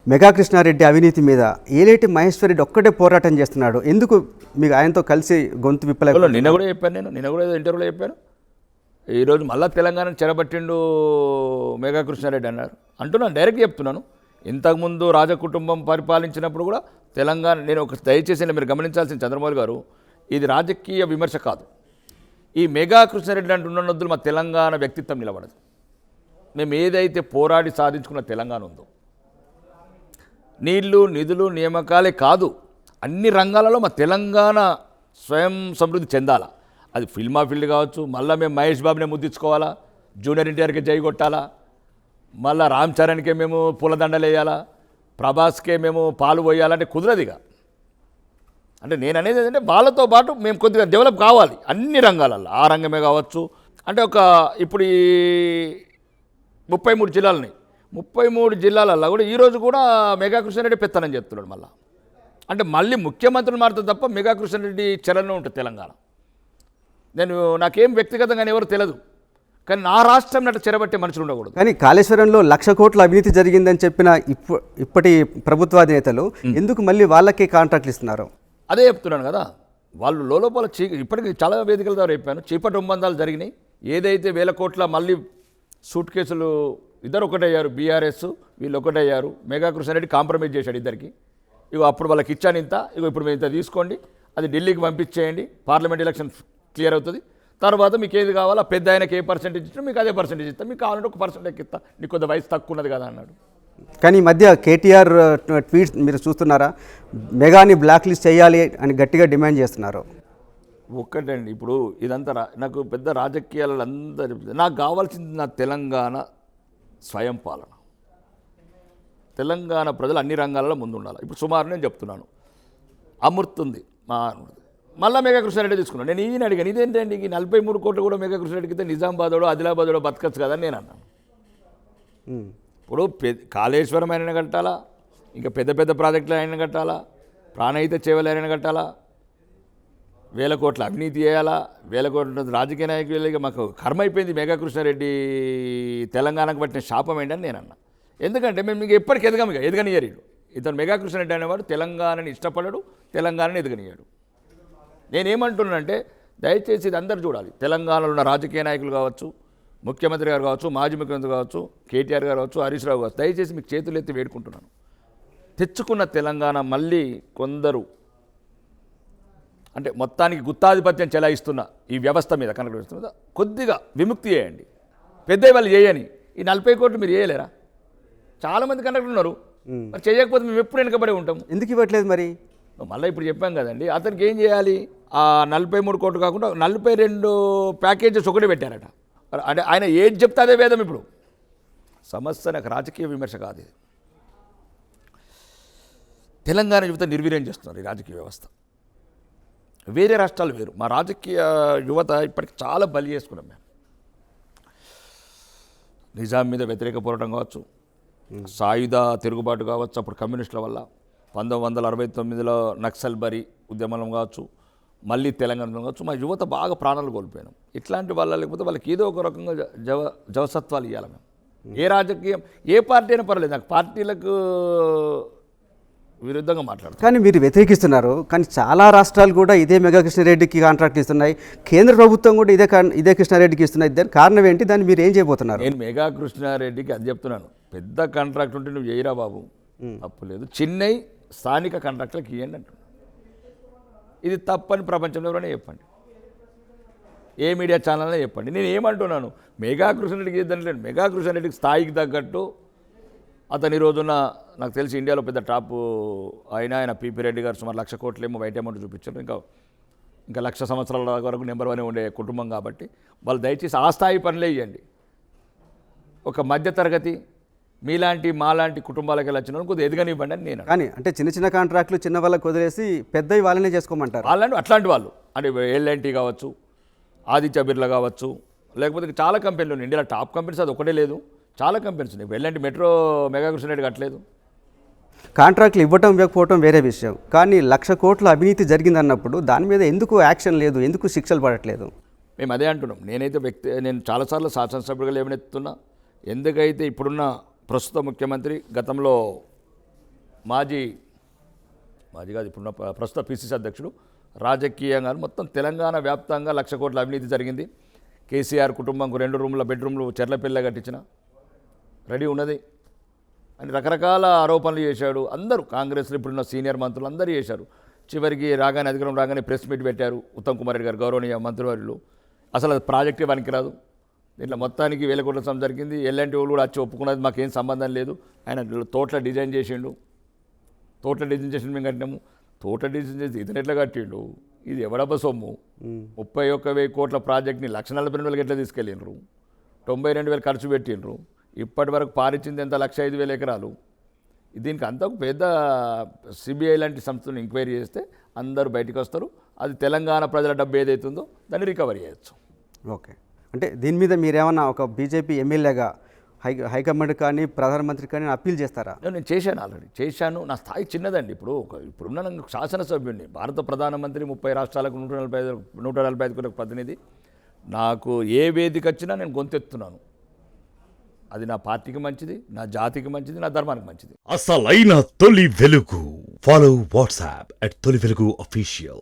Mega Krishna Reddy అవినీతి మీద ఏలేటి మహేశ్వర్ రెడ్డి ఒక్కటే పోరాటం చేస్తున్నాడు. ఎందుకు మీకు ఆయనతో కలిసి గొంతు విప్పలేదు? నిన్న కూడా చెప్పాను, నిన్న కూడా ఇంటర్వ్యూలో చెప్పాను. ఈరోజు మళ్ళీ తెలంగాణను చెరబట్టిండు మెగా కృష్ణారెడ్డి అన్నారు. అంటున్నాను, డైరెక్ట్ చెప్తున్నాను. ఇంతకుముందు రాజకుటుంబం పరిపాలించినప్పుడు కూడా తెలంగాణ, నేను ఒక దయచేసి మీరు గమనించాల్సిన చంద్రబాబు గారు, ఇది రాజకీయ విమర్శ కాదు. ఈ మెగా కృష్ణారెడ్డి అంటున్నద్దులు మా తెలంగాణ వ్యక్తిత్వం నిలబడదు. మేము ఏదైతే పోరాడి సాధించుకున్న తెలంగాణ ఉందో, నీళ్లు నిధులు నియామకాలే కాదు, అన్ని రంగాలలో మా తెలంగాణ స్వయం సమృద్ధి చెందాలా. అది ఫిల్మా ఫీల్డ్ కావచ్చు, మళ్ళీ మేము మహేష్ బాబునే ముద్దించుకోవాలా, జూనియర్ ఎన్టీఆర్కే జై కొట్టాలా, మళ్ళీ రామ్ చరణ్కే మేము పూలదండలు వేయాలా, ప్రభాస్కే మేము పాలు పోయాలంటే కుదరదిగా. అంటే నేను అనేది ఏంటంటే వాళ్ళతో పాటు మేము కొద్దిగా డెవలప్ కావాలి అన్ని రంగాలలో. ఆ రంగమే కావచ్చు. అంటే ఇప్పుడు ఈ 33 జిల్లాలని 33 జిల్లాలలో కూడా ఈరోజు కూడా మెగా కృష్ణారెడ్డి పెత్తనం చెప్తున్నాడు మళ్ళీ. అంటే మళ్ళీ ముఖ్యమంత్రులు మారుతుంది తప్ప మెగా కృష్ణారెడ్డి చలనం ఉంటుంది తెలంగాణ. నాకేం వ్యక్తిగతంగా ఎవరు తెలియదు, కానీ నా రాష్ట్రం నట చెరబట్టే మనుషులు ఉండకూడదు. కానీ కాళేశ్వరంలో 1,00,000 కోట్ల అవినీతి జరిగిందని చెప్పిన ఇప్పటి ప్రభుత్వాధినేతలు ఎందుకు మళ్ళీ వాళ్ళకే కాంట్రాక్ట్లు ఇస్తున్నారు? అదే చెప్తున్నాను కదా, వాళ్ళు లోపల ఇప్పటికీ చాలా వేదికల ద్వారా చెప్పాను, చీకటి ఒప్పందాలు జరిగినాయి. ఏదైతే 1,000 కోట్ల మళ్ళీ సూట్ కేసులు ఇద్దరు ఒకటయ్యారు, బీఆర్ఎస్ వీళ్ళు ఒకటయ్యారు. మెగా కృష్ణారెడ్డి కాంప్రమైజ్ చేశాడు ఇద్దరికి. అప్పుడు వాళ్ళకి ఇచ్చాను ఇంత, ఇప్పుడు మేము ఇంత తీసుకోండి, అది ఢిల్లీకి పంపించేయండి, పార్లమెంట్ ఎలక్షన్ క్లియర్ అవుతుంది, తర్వాత మీకు ఏది కావాలో పెద్ద ఆయనకి ఏ పర్సెంటేజ్ ఇచ్చినా మీకు అదే పర్సెంటేజ్ ఇస్తాను, మీకు కావాలంటే 1% ఎక్కిస్తా, నీకు కొద్ది వయసు తక్కువ ఉన్నది కదా అన్నాడు. కానీ ఈ మధ్య కేటీఆర్ ట్వీట్స్ మీరు చూస్తున్నారా? మెగాని బ్లాక్ లిస్ట్ చేయాలి అని గట్టిగా డిమాండ్ చేస్తున్నారు. ఒక్కటండి, ఇప్పుడు ఇదంతా నాకు పెద్ద రాజకీయాలు అందరూ, నాకు కావాల్సింది నా తెలంగాణ స్వయం పాలన. తెలంగాణ ప్రజలు అన్ని రంగాలలో ముందు ఉండాలి. ఇప్పుడు సుమారు నేను చెప్తున్నాను, అమృత్ ఉంది, మళ్ళీ మెగా కృష్ణారెడ్డి తీసుకున్నాను. నేను ఈయన అడిగాను, ఇదేంటండి ఈ 43 కోట్లు కూడా మెగా కృష్ణారెడ్డికి ఇస్తే నిజామాబాదోడో ఆదిలాబాదోడో బతకచ్చు కదా అని నేను అన్నాను. ఇప్పుడు కాళేశ్వరం అయినా కట్టాలా, ఇంకా పెద్ద పెద్ద ప్రాజెక్టులు అయినా కట్టాలా, ప్రాణహిత చేవలు అయినా కట్టాలా, 1,000 కోట్ల అవినీతి చేయాలా, 1,000 కోట్ల రాజకీయ నాయకులకి మాకు కర్మ అయిపోయింది. మెగా కృష్ణారెడ్డి తెలంగాణకు పట్టిన శాపం ఏంటని నేను అన్నా. ఎందుకంటే మేము మీకు ఎప్పటికి ఎదగనియరు. ఇతను మెగా కృష్ణారెడ్డి అనేవాడు తెలంగాణని ఇష్టపడడు, తెలంగాణని ఎదగనియాడు. నేనేమంటున్నానంటే దయచేసి ఇది అందరూ చూడాలి. తెలంగాణలో ఉన్న రాజకీయ నాయకులు కావచ్చు, ముఖ్యమంత్రి గారు కావచ్చు, మాజీ ముఖ్యమంత్రి కావచ్చు, కేటీఆర్ గారు కావచ్చు, హరీష్ రావు కావచ్చు, దయచేసి మీకు చేతులు ఎత్తి వేడుకుంటున్నాను. తెచ్చుకున్న తెలంగాణ మళ్ళీ కొందరు అంటే మొత్తానికి గుత్తాధిపత్యం చెలాయిస్తున్న ఈ వ్యవస్థ మీద కనెక్ట్ కొద్దిగా విముక్తి చేయండి. పెద్ద వాళ్ళు చేయని ఈ 40 కోట్లు మీరు చేయలేరా? చాలామంది కనెక్ట్ ఉన్నారు, మరి చేయకపోతే మేము ఎప్పుడు వెనుకబడి ఉంటాము. ఎందుకు ఇవ్వట్లేదు మరి? మళ్ళీ ఇప్పుడు చెప్పాం కదండి, అతనికి ఏం చేయాలి? ఆ 43 కోట్లు కాకుండా 42 ప్యాకేజెస్ ఒకటి పెట్టారట. అంటే ఆయన ఏది చెప్తే అదే వేదం. ఇప్పుడు సమస్య నాకు రాజకీయ విమర్శ కాదు, ఇది తెలంగాణ యువత నిర్వీర్యం చేస్తున్నారు ఈ రాజకీయ వ్యవస్థ. వేరే రాష్ట్రాలు వేరు, మా రాజకీయ యువత ఇప్పటికి చాలా బలి చేసుకున్నాం మేము. నిజాం మీద వ్యతిరేక పోరాటం కావచ్చు, సాయుధ తిరుగుబాటు కావచ్చు, అప్పుడు కమ్యూనిస్టుల వల్ల 1969లో నక్సల్బరీ ఉద్యమం కావచ్చు, మళ్ళీ తెలంగాణ కావచ్చు, మా యువత బాగా ప్రాణాలు కోల్పోయాం. ఇట్లాంటి వాళ్ళ లేకపోతే వాళ్ళకి ఏదో ఒక రకంగా జవసత్వాలు ఇవ్వాలి మేము. ఏ రాజకీయం ఏ పార్టీ అయినా పర్లేదు, నాకు పార్టీలకు విరుద్ధంగా మాట్లాడుతారు. కానీ మీరు వ్యతిరేకిస్తున్నారు, కానీ చాలా రాష్ట్రాలు కూడా ఇదే మెగా కృష్ణారెడ్డికి కాంట్రాక్ట్ ఇస్తున్నాయి, కేంద్ర ప్రభుత్వం కూడా ఇదే కృష్ణారెడ్డికి ఇస్తున్నాయి. దాని కారణం ఏంటి? దాన్ని మీరు ఏం చేయబోతున్నారు? నేను మెగా కృష్ణారెడ్డికి అది చెప్తున్నాను, పెద్ద కాంట్రాక్ట్ ఉంటే నువ్వు చేయరా బాబు, తప్పు లేదు, చిన్నవి స్థానిక కాంట్రాక్టులకు ఇవ్వండి అంటున్నాను. ఇది తప్పని ప్రపంచంలో ఎవరైనా చెప్పండి, ఏ మీడియా ఛానల్లో చెప్పండి. నేను ఏమంటున్నాను, మెగా కృష్ణారెడ్డికి ఇద్దంటే మెగా కృష్ణారెడ్డికి స్థాయికి తగ్గట్టు అతని రోజున నాకు తెలిసి ఇండియాలో పెద్ద టాప్ ఆయన పీపీ రెడ్డి గారు సుమారు 1,00,000 కోట్లేమో వైట్ అమౌంట్ చూపించారు. ఇంకా 1,00,000 సంవత్సరాల వరకు నెంబర్ 1 ఉండే కుటుంబం కాబట్టి వాళ్ళు దయచేసి ఆ స్థాయి పనులే ఇవ్వండి. ఒక మధ్యతరగతి మాలాంటి కుటుంబాలకు వెళ్ళి వచ్చిన కొద్దిగా ఎదగనివ్వండి అని నేను. కానీ అంటే చిన్న కాంట్రాక్టులు చిన్న వాళ్ళకి వదిలేసి పెద్దవి వాళ్ళనే చేసుకోమంటారు. అట్లాంటి వాళ్ళు అంటే ఎల్ఎన్టీ కావచ్చు, ఆదిత్య బిర్లా కావచ్చు, లేకపోతే చాలా కంపెనీలు ఉన్నాయి ఇండియాలో, టాప్ కంపెనీస్ అది ఒకటే లేదు, చాలా కంపెనీస్ ఉన్నాయి. ఎల్ఎన్టీ మెట్రో మెగా కృష్ణారెడ్డి కట్టలేదు. కాంట్రాక్ట్లు ఇవ్వకపోవటం వేరే విషయం, కానీ 1,00,000 కోట్ల అవినీతి జరిగిందన్నప్పుడు దాని మీద ఎందుకు యాక్షన్ లేదు, ఎందుకు శిక్షలు పడట్లేదు? మేము అదే అంటున్నాం. నేను చాలాసార్లు శాసనసభ్యులుగా లేవనెత్తుతున్నా. ఎందుకైతే ఇప్పుడున్న ప్రస్తుత ముఖ్యమంత్రి గతంలో మాజీ కాదు ఇప్పుడున్న ప్రస్తుత పిసిసి అధ్యక్షుడు రాజకీయంగా మొత్తం తెలంగాణ వ్యాప్తంగా 1,00,000 కోట్ల అవినీతి జరిగింది. కేసీఆర్ కుటుంబంకు 2 రూమ్ల బెడ్రూమ్లు చెర్లపిల్ల కట్టించిన రెడీ ఉన్నది అని రకరకాల ఆరోపణలు చేశాడు. అందరూ కాంగ్రెస్లో ఇప్పుడున్న సీనియర్ మంత్రులు అందరూ చేశారు. చివరికి అధికారం రాగానే ప్రెస్ మీట్ పెట్టారు ఉత్తమ్ కుమార్ రెడ్డి గారు, గౌరవనీయ మంత్రివర్యులు. అసలు అది ప్రాజెక్టే పనికిరాదు, దీంట్లో మొత్తానికి 1,000 కోట్ల సొమ్ము జరిగింది. ఎల్ఎన్టీ వాళ్ళు కూడా వచ్చి ఒప్పుకున్నది, మాకేం సంబంధం లేదు. ఆయన తోటల డిజైన్ చేసిండు, తోటల డిజైన్ చేసి మేము కట్టినాము. తోట డిజైన్ చేసి ఇతను ఎట్లా కట్టిండు, ఇది ఎవడబ్బ సొమ్ము? 31,000 కోట్ల ప్రాజెక్ట్ని 1,42,000 ఎట్లా తీసుకెళ్ళిండ్రు, 92,000 ఖర్చు పెట్టిండ్రు. ఇప్పటి వరకు పారిచ్చింది ఎంత? 105,000 ఎకరాలు. దీనికి అంతా ఒక పెద్ద సిబిఐ లాంటి సంస్థను ఎంక్వైరీ చేస్తే అందరూ బయటకు వస్తారు. అది తెలంగాణ ప్రజల డబ్బు ఏదైతుందో దాన్ని రికవరీ చేయొచ్చు. ఓకే, అంటే దీని మీద మీరేమన్నా ఒక బీజేపీ ఎమ్మెల్యేగా హైకమాండ్ కానీ ప్రధానమంత్రి కానీ అప్పీల్ చేస్తారా? నేను చేశాను, ఆల్రెడీ చేశాను. నా స్థాయి చిన్నదండి. ఇప్పుడున్న నేను శాసనసభ్యుడిని, భారత ప్రధానమంత్రి, 30 రాష్ట్రాలకు 145 కోట్ల ప్రతినిధి. నాకు ఏ వేదిక వచ్చినా నేను గొంతెత్తున్నాను. అది నా పార్టీకి మంచిది, నా జాతికి మంచిది, నా ధర్మానికి మంచిది. అసలైన తొలి వెలుగు. ఫాలో వాట్సాప్ @తొలి వెలుగు official.